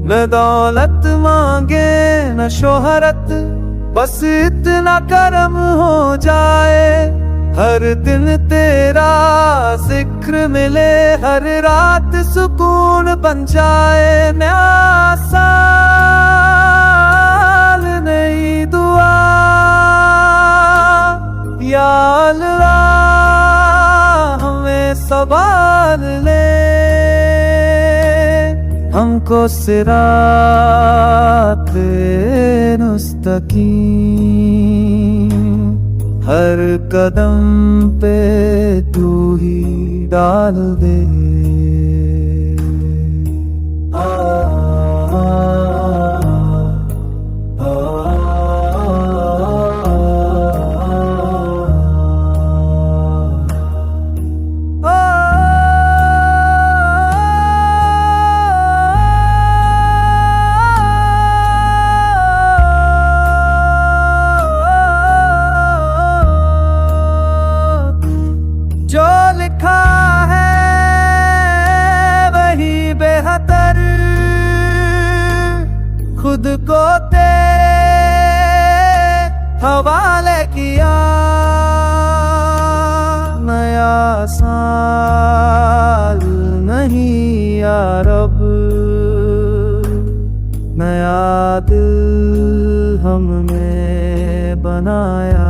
न दौलत मांगे न शोहरत, बस इतना करम हो जाए। हर दिन तेरा जिक्र मिले, हर रात सुकून बन जाए। नया साल नई दुआ, या अल्लाह हमें संभाल ले। हमको सिराते मुस्तकीम, हर कदम पे तू ही डाल दे। जो लिखा है वही बेहतर, खुद को तेरे हवाले किया। नया साल नहीं या रब, नया दिल हमने बनाया।